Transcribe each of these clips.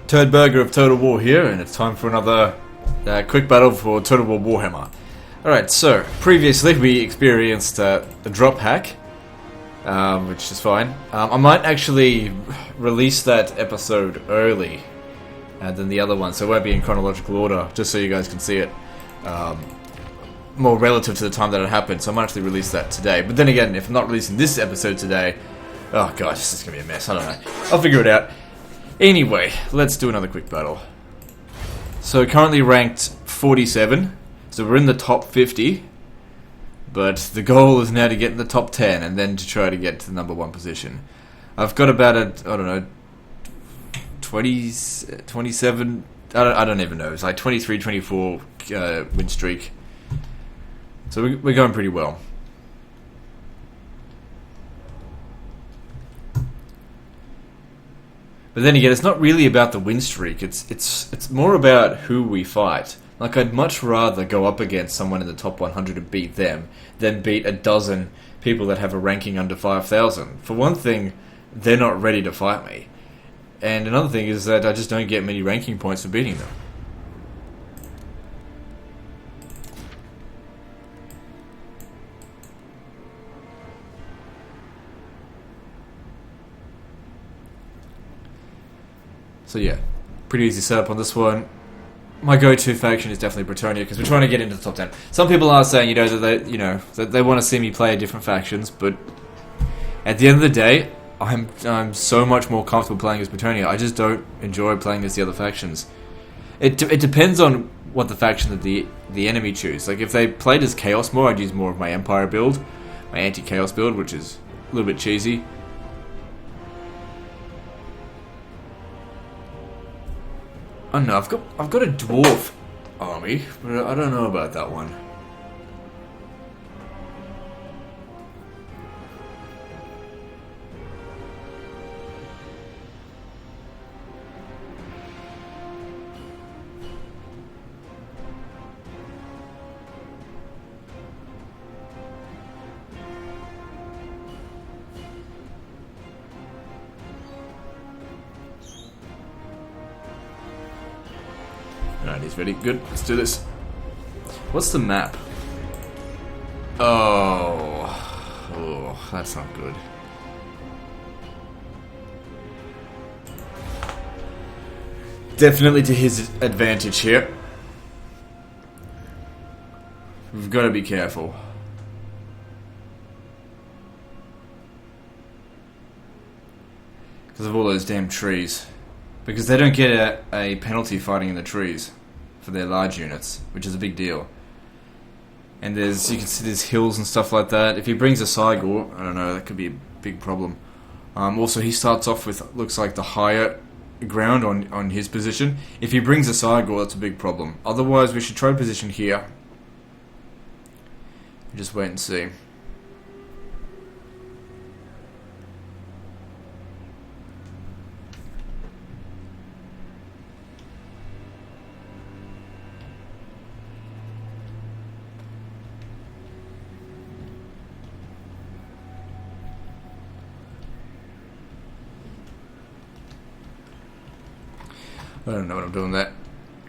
Turd Burger of Total War here, and it's time for another quick battle for Total War Warhammer. Alright, so, previously we experienced a drop hack, which is fine. I might actually release that episode early than the other one, so it won't be in chronological order, just so you guys can see it more relative to the time that it happened, so I might actually release that today. But then again, if I'm not releasing this episode today, oh gosh, this is going to be a mess, I don't know. I'll figure it out. Anyway, let's do another quick battle. So currently ranked 47, so we're in the top 50, but the goal is now to get in the top 10 and then to try to get to the number 1 position. I've got about I don't know, 27, I don't even know, it's like 23, 24 win streak. So we're going pretty well. But then again, it's not really about the win streak. It's more about who we fight. Like, I'd much rather go up against someone in the top 100 and beat them than beat a dozen people that have a ranking under 5,000. For one thing, they're not ready to fight me. And another thing is that I just don't get many ranking points for beating them. So yeah, pretty easy setup on this one. My go-to faction is definitely Bretonnia because we're trying to get into the top 10. Some people are saying, that they want to see me play different factions, but at the end of the day, I'm so much more comfortable playing as Bretonnia. I just don't enjoy playing as the other factions. It depends on what the faction that the enemy choose. Like, if they played as Chaos more, I'd use more of my Empire build, my anti-Chaos build, which is a little bit cheesy. I don't know, I've got a dwarf army, but I don't know about that one. Alright, he's ready. Good. Let's do this. What's the map? Oh, that's not good. Definitely to his advantage here. We've got to be careful. Because of all those damn trees. Because they don't get a penalty fighting in the trees for their large units, which is a big deal. And you can see there's hills and stuff like that. If he brings a Cygor, I don't know, that could be a big problem. Also, he starts off with, looks like the higher ground on his position. If he brings a Cygor, that's a big problem. Otherwise, we should try position here. Just wait and see. I don't know what I'm doing that.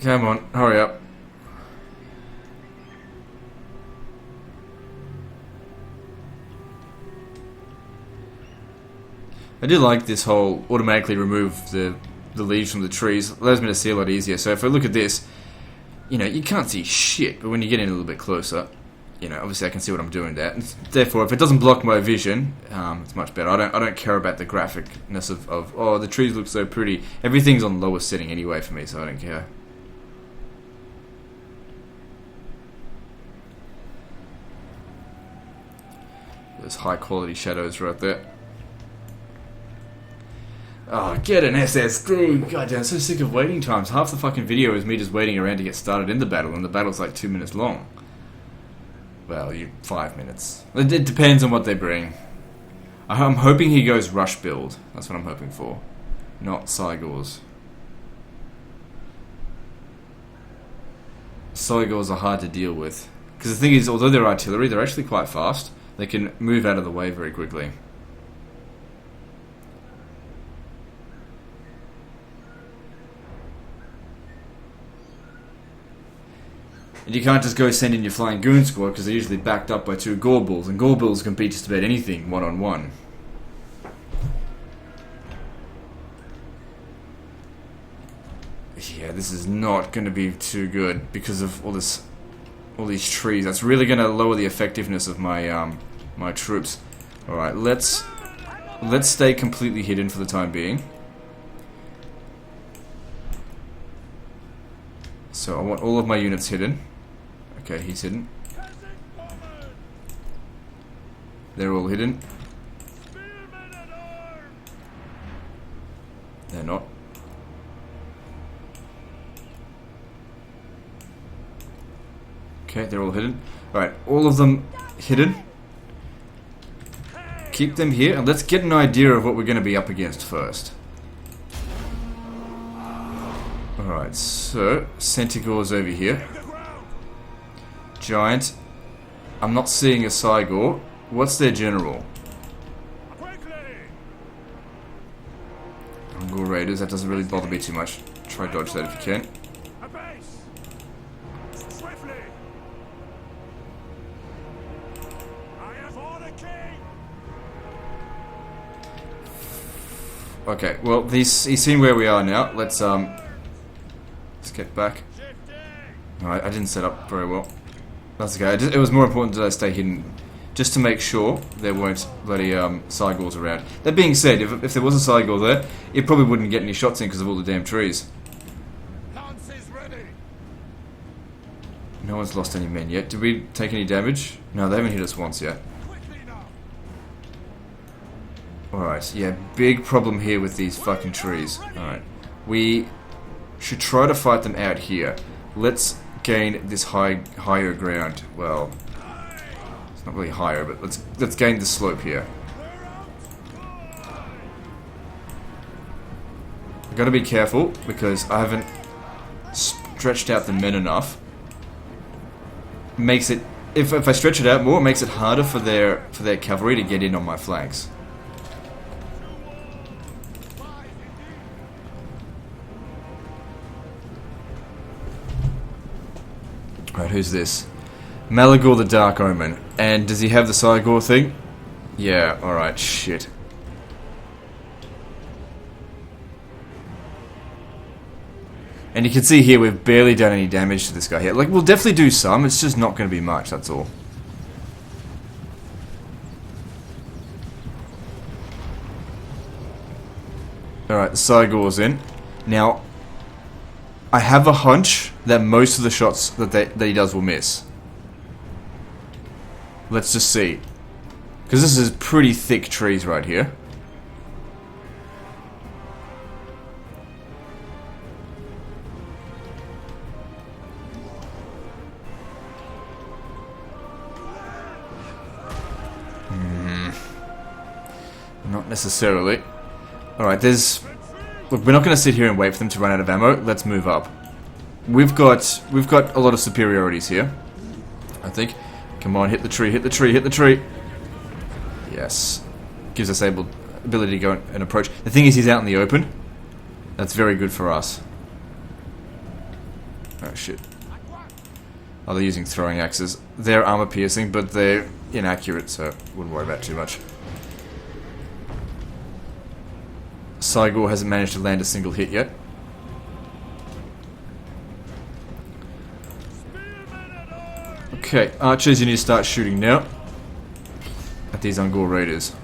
Come on, hurry up. I do like this whole automatically remove the leaves from the trees. It allows me to see a lot easier. So if I look at this, you can't see shit, but when you get in a little bit closer, obviously I can see what I'm doing there. And therefore, if it doesn't block my vision, it's much better. I don't care about the graphicness of oh, the trees look so pretty. Everything's on lowest setting anyway for me, so I don't care. There's high quality shadows right there. Oh, get an SSD! Goddamn, I'm so sick of waiting times. Half the fucking video is me just waiting around to get started in the battle, and the battle's like 2 minutes long. Well, 5 minutes. It depends on what they bring. I'm hoping he goes rush build. That's what I'm hoping for. Not Cygors. Cygors are hard to deal with. Because the thing is, although they're artillery, they're actually quite fast. They can move out of the way very quickly. And you can't just go send in your flying goon squad because they're usually backed up by 2 Gorbals, and Gorbals can beat just about anything one-on-one. Yeah, this is not going to be too good because of all these trees. That's really going to lower the effectiveness of my my troops. All right, let's stay completely hidden for the time being. So I want all of my units hidden. Okay, he's hidden. They're all hidden. They're not. Okay, they're all hidden. Alright, all of them hidden. Keep them here, and let's get an idea of what we're going to be up against first. Alright, so Centaur's over here. Giant. I'm not seeing a Cygor. What's their general? Angor Raiders, that doesn't really bother me too much. Try dodge that if you can. Okay, well, he's seen where we are now. Let's get back. Alright, I didn't set up very well. That's okay. It was more important that I stay hidden, just to make sure there weren't bloody Cygors around. That being said, if there was a Cygor there, it probably wouldn't get any shots in because of all the damn trees. No one's lost any men yet. Did we take any damage? No, they haven't hit us once yet. Alright, yeah, big problem here with these fucking trees. Alright, we should try to fight them out here. Let's gain this higher ground. Well, it's not really higher, but let's gain the slope here. I've got to be careful because I haven't stretched out the men enough. Makes it, if I stretch it out more, it makes it harder for their cavalry to get in on my flanks. Right, who's this? Malagor the Dark Omen. And does he have the Cygor thing? Yeah, alright, shit. And you can see here we've barely done any damage to this guy here. Like, we'll definitely do some, it's just not going to be much, that's all. Alright, the Cygor's in. Now, I have a hunch that most of the shots that he does will miss. Let's just see. Because this is pretty thick trees right here. Not necessarily. Alright, there's... Look, we're not going to sit here and wait for them to run out of ammo. Let's move up. We've got a lot of superiorities here, I think. Come on, hit the tree, hit the tree, hit the tree. Yes. Gives us ability to go and approach. The thing is, he's out in the open. That's very good for us. Oh, shit. Oh, they're using throwing axes. They're armor piercing, but they're inaccurate, so wouldn't worry about it too much. Cygor hasn't managed to land a single hit yet. Okay, archers, you need to start shooting now at these Angor Raiders.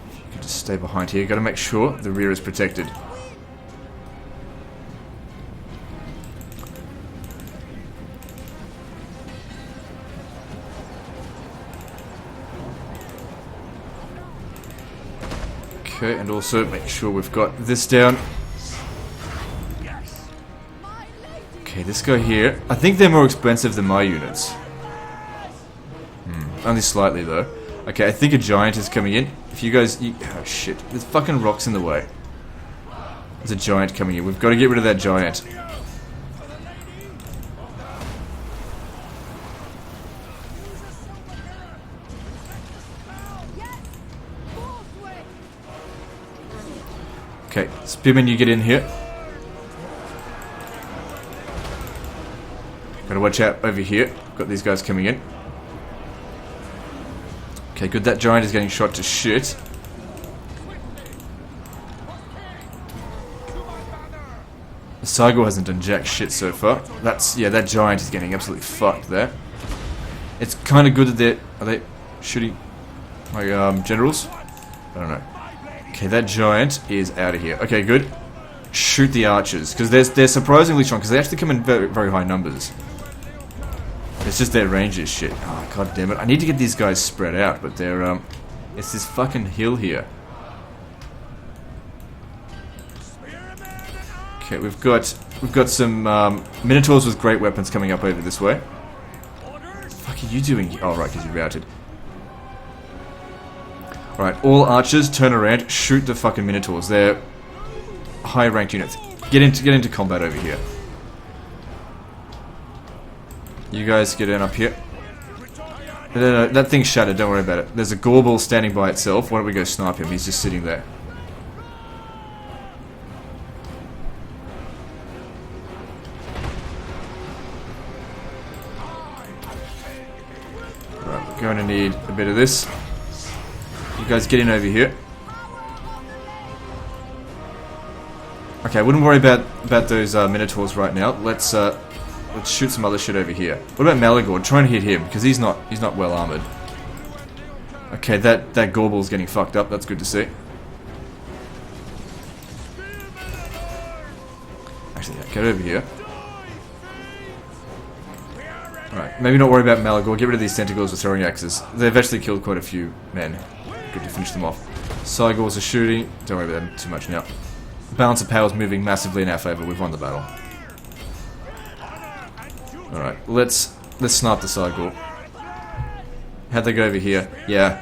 You can just stay behind here. Got to make sure the rear is protected. Okay, and also make sure we've got this down. Okay, this guy here. I think they're more expensive than my units. Only slightly, though. Okay, I think a giant is coming in. If you guys... oh, shit. There's fucking rocks in the way. There's a giant coming in. We've got to get rid of that giant. Okay, Spearman, you get in here. Gotta watch out over here. Got these guys coming in. Okay, good. That giant is getting shot to shit. The Cygor hasn't done jack shit so far. Yeah, that giant is getting absolutely fucked there. It's kind of good that are they shooting my generals? I don't know. Okay, that giant is out of here. Okay, good. Shoot the archers, because they're surprisingly strong, because they actually come in very, very high numbers. It's just their range is shit. Oh, god damn it. I need to get these guys spread out, but they're, it's this fucking hill here. Okay, we've got some, Minotaurs with great weapons coming up over this way. What the fuck are you doing? Oh, right, because you routed. Alright, all archers, turn around, shoot the fucking Minotaurs. They're high-ranked units. Get into combat over here. You guys get in up here. No, that thing's shattered, don't worry about it. There's a Gorbel standing by itself. Why don't we go snipe him? He's just sitting there. Right, we're going to need a bit of this. You guys get in over here. Okay, I wouldn't worry about those Minotaurs right now. Let's shoot some other shit over here. What about Malagor? Try and hit him, because he's not well armored. Okay, that Gorbel's getting fucked up. That's good to see. Actually, yeah, get over here. Alright, maybe not worry about Malagor. Get rid of these tentacles with throwing axes. They've actually killed quite a few men. Good to finish them off. Cygors are shooting. Don't worry about them too much now. Balance of power is moving massively in our favor. We've won the battle. Alright, let's snipe the Cygor. How'd they go over here? Yeah.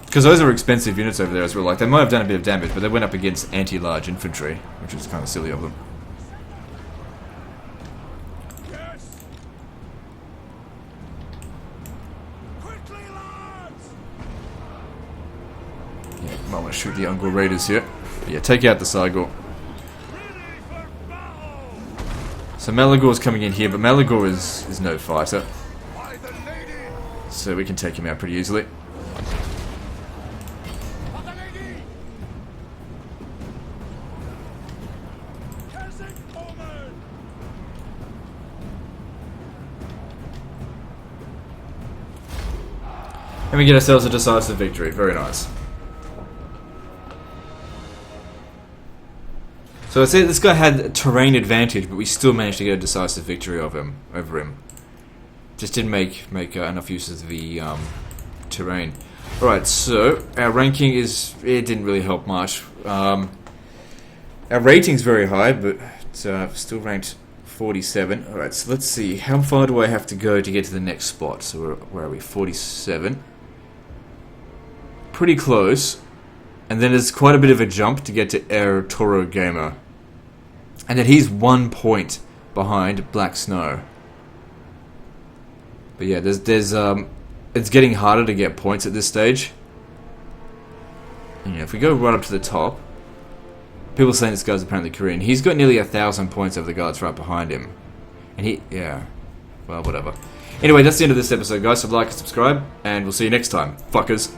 Because those are expensive units over there as well. Like, they might have done a bit of damage, but they went up against anti-large infantry, which was kind of silly of them. Yeah, might want to shoot the Ungor Raiders here. But yeah, take out the Cygor. So Malagor's coming in here, but Malagor is no fighter. So we can take him out pretty easily. And we get ourselves a decisive victory. Very nice. So I said this guy had terrain advantage, but we still managed to get a decisive victory over him. Just didn't make enough use of the terrain. Alright, so our ranking it didn't really help much. Our rating's very high, but still ranked 47. Alright, so let's see. How far do I have to go to get to the next spot? So where are we? 47. Pretty close. And then there's quite a bit of a jump to get to El Toro Gamer. And then he's 1 point behind Black Snow. But yeah, there's it's getting harder to get points at this stage. And, if we go right up to the top, people are saying this guy's apparently Korean. He's got nearly 1,000 points over the guy that's right behind him. And well, whatever. Anyway, that's the end of this episode, guys. So like and subscribe, and we'll see you next time, fuckers.